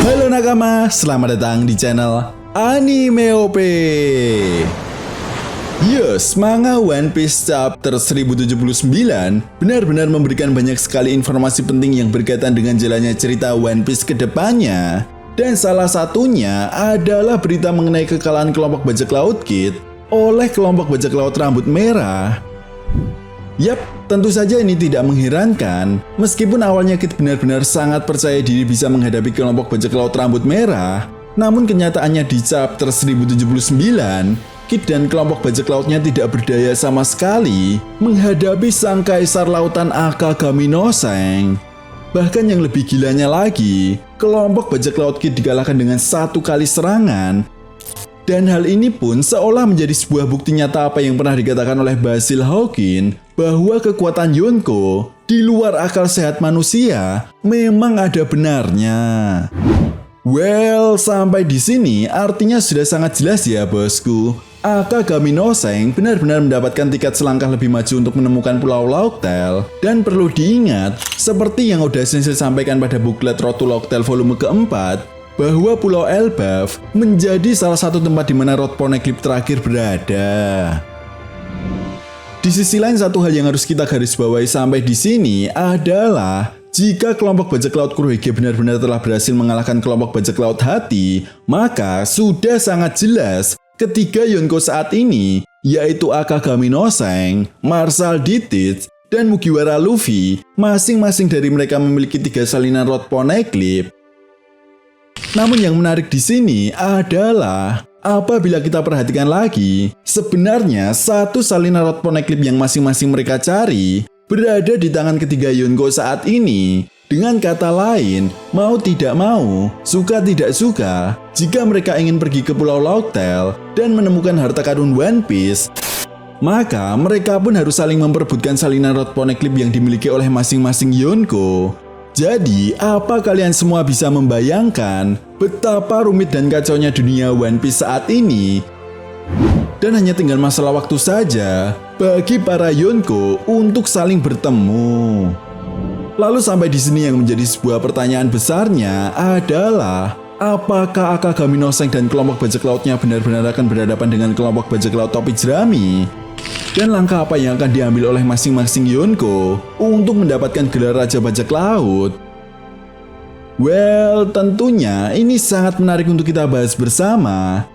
Halo nakama, selamat datang di channel Anime OP. Yes, manga One Piece chapter 1079 benar-benar memberikan banyak sekali informasi penting yang berkaitan dengan jalannya cerita One Piece ke depannya. Dan salah satunya adalah berita mengenai kekalahan kelompok bajak laut Kid oleh kelompok bajak laut rambut merah. Yap, tentu saja ini tidak mengherankan. Meskipun awalnya Kid benar-benar sangat percaya diri bisa menghadapi kelompok bajak laut rambut merah, namun kenyataannya di chapter 1079, Kid dan kelompok bajak lautnya tidak berdaya sama sekali menghadapi sang kaisar lautan Akagami no Seng. Bahkan yang lebih gilanya lagi, kelompok bajak laut Kid dikalahkan dengan satu kali serangan. Dan hal ini pun seolah menjadi sebuah bukti nyata apa yang pernah dikatakan oleh Basil Hawkins, bahwa kekuatan Yonko di luar akal sehat manusia memang ada benarnya. Well, sampai di sini artinya sudah sangat jelas ya bosku. Akagami no Seng benar-benar mendapatkan tiket selangkah lebih maju untuk menemukan Pulau Locktail. Dan perlu diingat, seperti yang udah Sensei sampaikan pada buklet Road to Locktail volume keempat, bahwa Pulau Elbaf menjadi salah satu tempat di mana Road Poneglyph terakhir berada. Di sisi lain, satu hal yang harus kita garis bawahi sampai di sini adalah jika kelompok bajak laut Kurohige benar-benar telah berhasil mengalahkan kelompok bajak laut Hati, maka sudah sangat jelas ketiga Yonko saat ini, yaitu Akagami no Seng, Marshal D. Teach, dan Mugiwara Luffy, masing-masing dari mereka memiliki 3 salinan Road Poneglyph. Namun yang menarik di sini adalah apabila kita perhatikan lagi, sebenarnya satu salinan Road Poneglyph yang masing-masing mereka cari berada di tangan ketiga Yonko saat ini. Dengan kata lain, mau tidak mau, suka tidak suka, jika mereka ingin pergi ke Pulau Locktail dan menemukan harta karun One Piece, maka mereka pun harus saling memperebutkan salinan Road Poneglyph yang dimiliki oleh masing-masing Yonko. Jadi, apa kalian semua bisa membayangkan betapa rumit dan kacaunya dunia One Piece saat ini? Dan hanya tinggal masalah waktu saja bagi para Yonko untuk saling bertemu. Lalu sampai di sini yang menjadi sebuah pertanyaan besarnya adalah apakah Akagami no Seng dan kelompok bajak lautnya benar-benar akan berhadapan dengan kelompok bajak laut topi jerami? Dan langkah apa yang akan diambil oleh masing-masing Yonko untuk mendapatkan gelar Raja Bajak Laut? Well, tentunya ini sangat menarik untuk kita bahas bersama.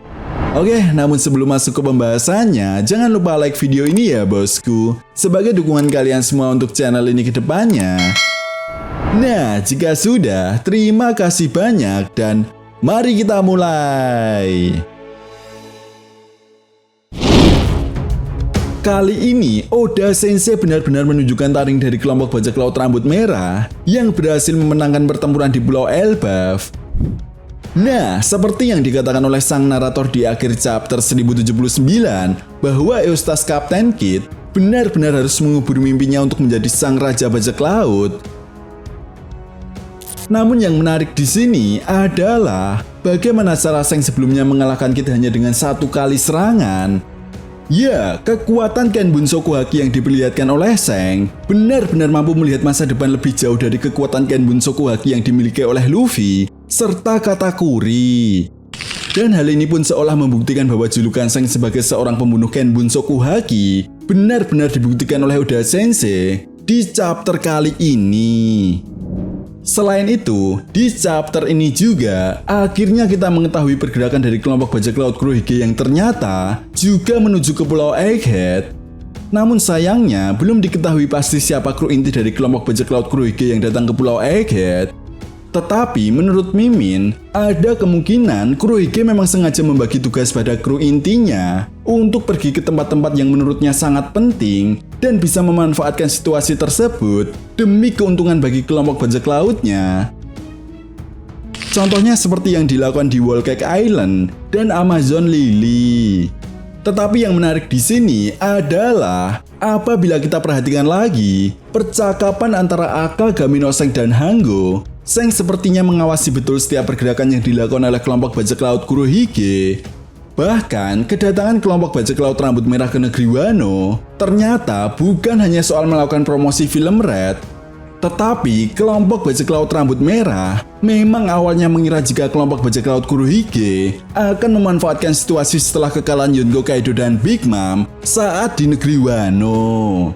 Oke, namun sebelum masuk ke pembahasannya, jangan lupa like video ini ya bosku, sebagai dukungan kalian semua untuk channel ini ke depannya. Nah, jika sudah, terima kasih banyak dan mari kita mulai. Kali ini, Oda Sensei benar-benar menunjukkan taring dari kelompok bajak laut rambut merah yang berhasil memenangkan pertempuran di Pulau Elbaf. Nah, seperti yang dikatakan oleh sang narator di akhir chapter 1079, bahwa Eustace Captain Kid benar-benar harus mengubur mimpinya untuk menjadi sang Raja Bajak Laut. Namun yang menarik di sini adalah bagaimana cara Seng sebelumnya mengalahkan Kid hanya dengan satu kali serangan. Ya, kekuatan Ken Bunsoku Haki yang diperlihatkan oleh Seng benar-benar mampu melihat masa depan lebih jauh dari kekuatan Ken Bunsoku Haki yang dimiliki oleh Luffy serta Katakuri. Dan hal ini pun seolah membuktikan bahwa julukan Seng sebagai seorang pembunuh Ken Bunsoku Haki benar-benar dibuktikan oleh Oda Sensei di chapter kali ini. Selain itu, di chapter ini juga akhirnya kita mengetahui pergerakan dari kelompok bajak laut Kurohige yang ternyata juga menuju ke Pulau Egghead. Namun sayangnya belum diketahui pasti siapa kru inti dari kelompok bajak laut Kurohige yang datang ke Pulau Egghead. Tetapi menurut Mimin, ada kemungkinan Kurohige memang sengaja membagi tugas pada kru intinya untuk pergi ke tempat-tempat yang menurutnya sangat penting dan bisa memanfaatkan situasi tersebut demi keuntungan bagi kelompok bajak lautnya. Contohnya seperti yang dilakukan di Whole Cake Island dan Amazon Lily. Tetapi yang menarik di sini adalah apabila kita perhatikan lagi percakapan antara Akagami no Seng dan Hango. Seng sepertinya mengawasi betul setiap pergerakan yang dilakukan oleh kelompok bajak laut Kurohige. Bahkan, kedatangan kelompok bajak laut rambut merah ke negeri Wano ternyata bukan hanya soal melakukan promosi film Red, Tetapi kelompok bajak laut rambut merah memang awalnya mengira jika kelompok bajak laut Kurohige akan memanfaatkan situasi setelah kekalahan Yonko, Kaido, dan Big Mom saat di negeri Wano.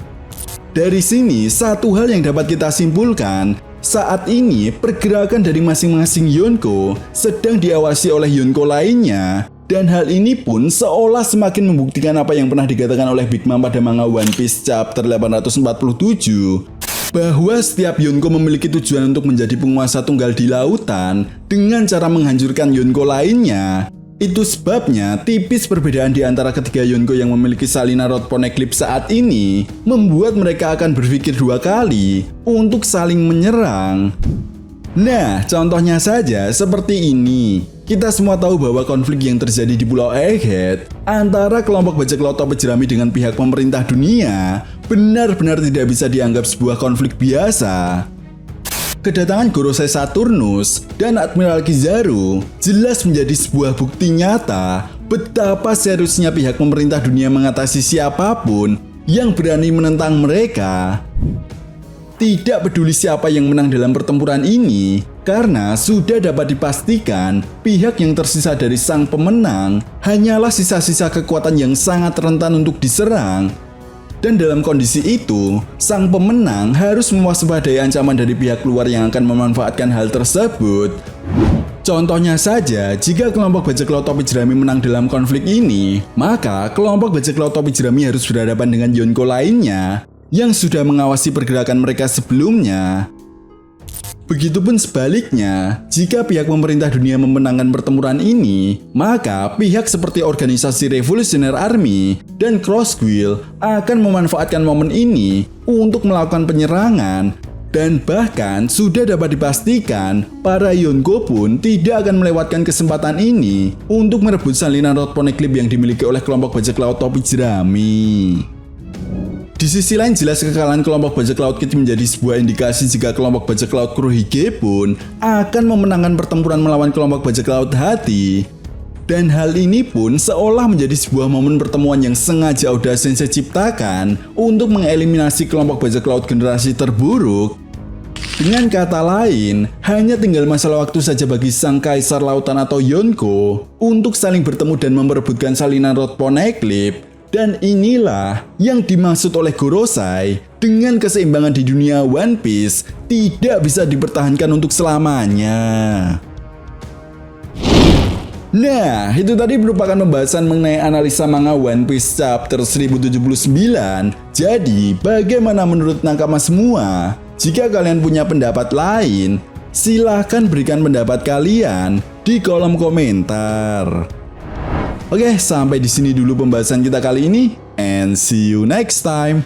Dari sini satu hal yang dapat kita simpulkan, saat ini pergerakan dari masing-masing Yonko sedang diawasi oleh Yonko lainnya. Dan hal ini pun seolah semakin membuktikan apa yang pernah dikatakan oleh Big Mom pada manga One Piece chapter 847, bahwa setiap Yonko memiliki tujuan untuk menjadi penguasa tunggal di lautan dengan cara menghancurkan Yonko lainnya. Itu sebabnya tipis perbedaan di antara ketiga Yonko yang memiliki salinan Rod Poneglyph saat ini membuat mereka akan berpikir dua kali untuk saling menyerang. Nah, contohnya saja seperti ini. Kita semua tahu bahwa konflik yang terjadi di Pulau Egghead antara kelompok bajak laut topi jerami dengan pihak pemerintah dunia benar-benar tidak bisa dianggap sebuah konflik biasa. Kedatangan Gorosei Saturnus dan Admiral Kizaru jelas menjadi sebuah bukti nyata betapa seriusnya pihak pemerintah dunia mengatasi siapapun yang berani menentang mereka. Tidak peduli siapa yang menang dalam pertempuran ini, karena sudah dapat dipastikan pihak yang tersisa dari sang pemenang hanyalah sisa-sisa kekuatan yang sangat rentan untuk diserang. Dan dalam kondisi itu, sang pemenang harus mewaspadai ancaman dari pihak luar yang akan memanfaatkan hal tersebut. Contohnya saja, jika kelompok bajak laut topi jerami menang dalam konflik ini, maka kelompok bajak laut topi jerami harus berhadapan dengan Yonko lainnya yang sudah mengawasi pergerakan mereka sebelumnya. Begitupun sebaliknya, jika pihak pemerintah dunia memenangkan pertempuran ini, maka pihak seperti organisasi Revolutionary Army dan Crossguild akan memanfaatkan momen ini untuk melakukan penyerangan. Dan bahkan sudah dapat dipastikan, para Yonko pun tidak akan melewatkan kesempatan ini untuk merebut salinan Rod Poneglyph yang dimiliki oleh kelompok bajak laut topi jerami. Di sisi lain, jelas kekalahan kelompok bajak laut Kid menjadi sebuah indikasi jika kelompok bajak laut Kurohige pun akan memenangkan pertempuran melawan kelompok bajak laut Hati. Dan hal ini pun seolah menjadi sebuah momen pertemuan yang sengaja Oda Sensei ciptakan untuk mengeliminasi kelompok bajak laut generasi terburuk. Dengan kata lain, hanya tinggal masalah waktu saja bagi sang kaisar lautan atau Yonko untuk saling bertemu dan memperebutkan salinan Rod Poneglyph. Dan inilah yang dimaksud oleh Gorosei dengan keseimbangan di dunia One Piece tidak bisa dipertahankan untuk selamanya. Nah, itu tadi merupakan pembahasan mengenai analisa manga One Piece chapter 1079. Jadi, bagaimana menurut nakama semua? Jika kalian punya pendapat lain, silahkan berikan pendapat kalian di kolom komentar. Oke, sampai di sini dulu pembahasan kita kali ini, and see you next time.